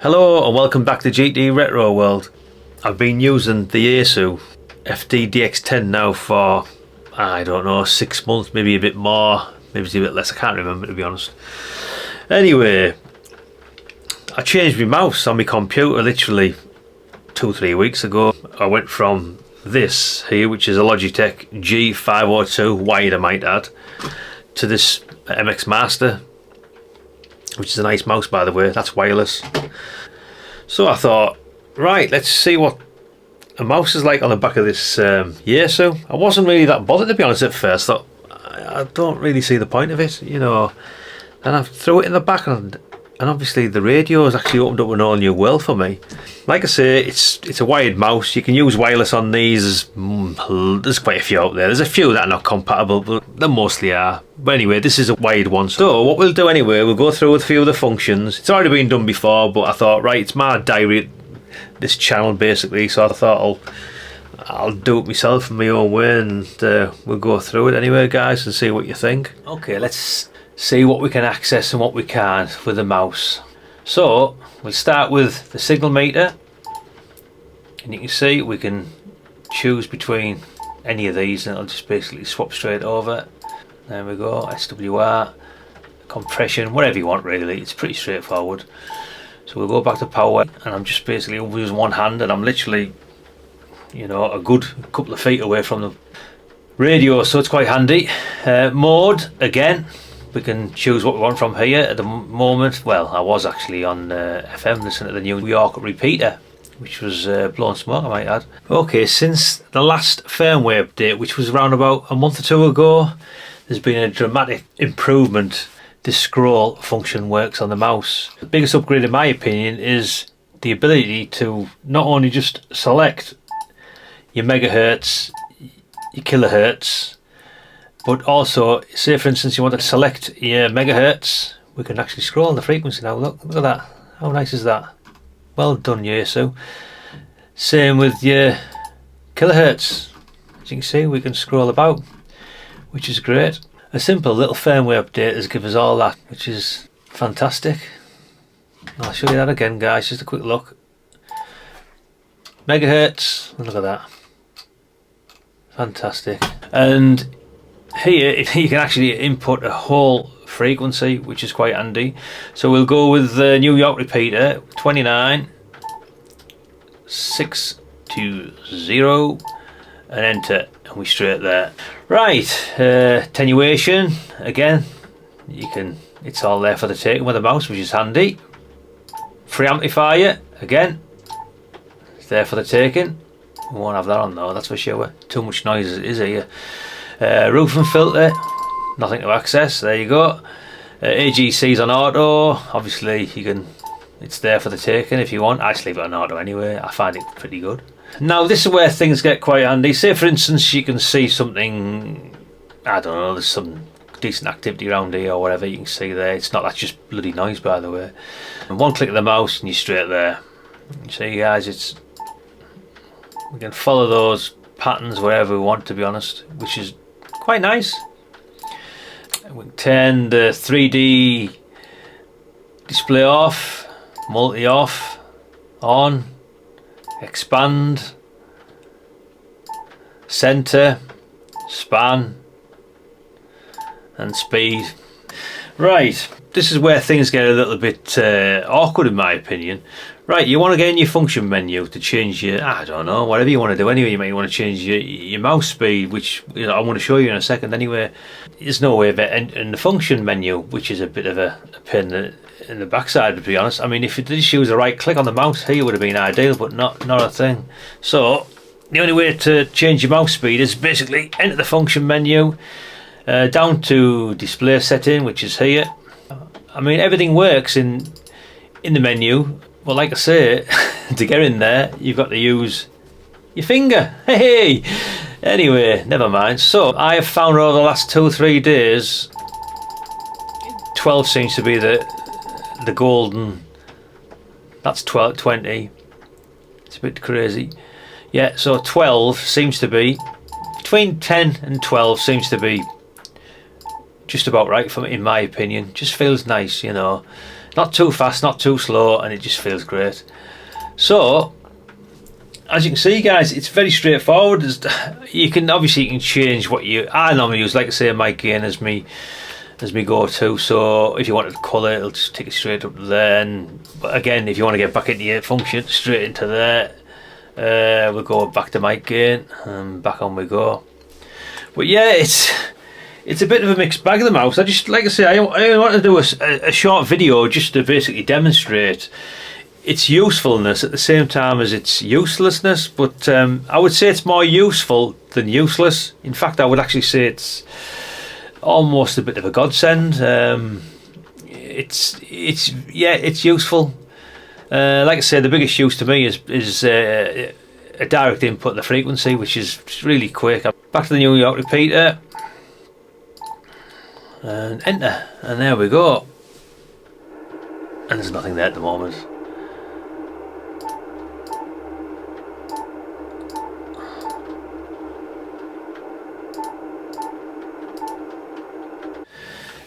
Hello and welcome back to GT Retro World. I've been using the Yaesu FTdx10 now for, I don't know, 6 months, maybe a bit more, maybe it's a bit less, I can't remember to be honest. Anyway, I changed my mouse on my computer literally 2-3 weeks ago. I went from this here, which is a Logitech G502 wired, I might add, to this MX Master, which is a nice mouse by the way, that's wireless. So I thought, right, let's see what a mouse is like on the back of this Yaesu. I wasn't really that bothered to be honest at first, thought I don't really see the point of it, you know. And I threw it in the back and obviously the radio has actually opened up an all new world for me. Like I say, it's a wired mouse. You can use wireless on these. There's quite a few out there. There's a few that are not compatible, but they mostly are. But anyway, this is a wired one. So what we'll do anyway, we'll go through a few of the functions. It's already been done before, but I thought, right, it's my diary, this channel basically. So I thought I'll do it myself in my own way, and we'll go through it anyway, guys, and see what you think. Okay, let's see what we can access and what we can't with the mouse. So we'll start with the signal meter, and you can see we can choose between any of these and it'll just basically swap straight over. There we go, SWR, compression, whatever you want really, it's pretty straightforward. So we'll go back to power, and I'm just basically using one hand, and I'm literally, you know, a good couple of feet away from the radio, so it's quite handy. Mode, again, we can choose what we want from here. At the moment, well, I was actually on FM listening to the New York repeater, which was blowing smoke, I might add. Okay, since the last firmware update, which was around about a month or two ago, there's been a dramatic improvement. This scroll function works on the mouse. The biggest upgrade in my opinion is the ability to not only just select your megahertz, your kilohertz, but also, say for instance you want to select your megahertz, we can actually scroll the frequency now. Look at that, how nice is that? Well done Yaesu. Same with your kilohertz, as you can see we can scroll about, which is great. A simple little firmware update has given us all that, which is fantastic. I'll show you that again guys, just a quick look. Megahertz, look at that, fantastic. And here you can actually input a whole frequency, which is quite handy. So we'll go with the New York repeater, 29.620, and enter, and we're straight there. Right, attenuation, again, you can, it's all there for the taking with the mouse, which is handy. Free amplifier, again, it's there for the taking. We won't have that on though, that's for sure. Too much noise is here. Roof and filter, nothing to access, there you go. AGC's on auto, obviously you can, it's there for the taking if you want. I just leave it on auto anyway, I find it pretty good. Now this is where things get quite handy. Say for instance you can see something, I don't know, there's some decent activity around here or whatever, you can see there. It's not, that's just bloody noise by the way. And one click of the mouse and you're straight there. You see guys, it's, we can follow those patterns wherever we want to be honest, which is quite nice. We can turn the 3D display off, multi off, on, expand, center, span, and speed. Right, this is where things get a little bit awkward in my opinion. Right, you want to get in your function menu to change your, I don't know, whatever you want to do anyway. You might want to change your mouse speed, which, you know, I want to show you in a second anyway. There's no way of it in the function menu, which is a bit of a pain in the backside to be honest. I mean, if you did just use a right click on the mouse here would have been ideal, but not a thing. So the only way to change your mouse speed is basically enter the function menu, down to display setting, which is here. I mean, everything works in the menu, but like I say, to get in there you've got to use your finger. Hey, anyway, never mind. So I have found over the last 2-3 days 12 seems to be the golden, that's 20, it's a bit crazy. Yeah, so 12 seems to be, between 10 and 12 seems to be just about right for me, in my opinion. Just feels nice, you know, not too fast, not too slow, and it just feels great. So as you can see, guys, it's very straightforward. You can change what I normally use, like I say, mic gain as me go-to. So if you wanted to colour, it'll just take it straight up there. But again, if you want to get back into your function, straight into there. We'll go back to mic gain and back on we go. But yeah, it's a bit of a mixed bag of the mouse. Like I say, I want to do a short video just to basically demonstrate its usefulness at the same time as its uselessness. But I would say it's more useful than useless. In fact, I would actually say it's almost a bit of a godsend. It's useful. Like I said, the biggest use to me is a direct input of the frequency, which is really quick. Back to the New York repeater and enter, and there we go. And there's nothing there at the moment.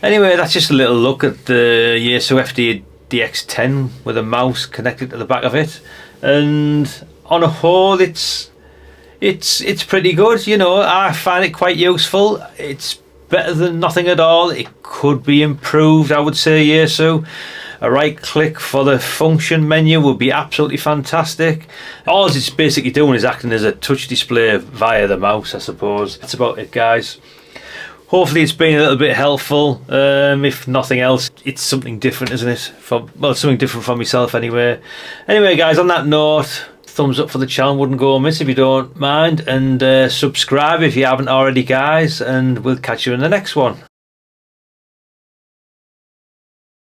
Anyway, that's just a little look at the Yaesu FTdx10 with a mouse connected to the back of it, and on a whole, it's pretty good. You know, I find it quite useful. It's better than nothing at all. It could be improved, I would say. Yaesu. A right click for the function menu would be absolutely fantastic. All it's basically doing is acting as a touch display via the mouse, I suppose. That's about it, guys. Hopefully it's been a little bit helpful. If nothing else, it's something different, isn't it? Something different for myself anyway. Anyway, guys, on that note, thumbs up for the channel wouldn't go amiss if you don't mind, and subscribe if you haven't already, guys, and we'll catch you in the next one.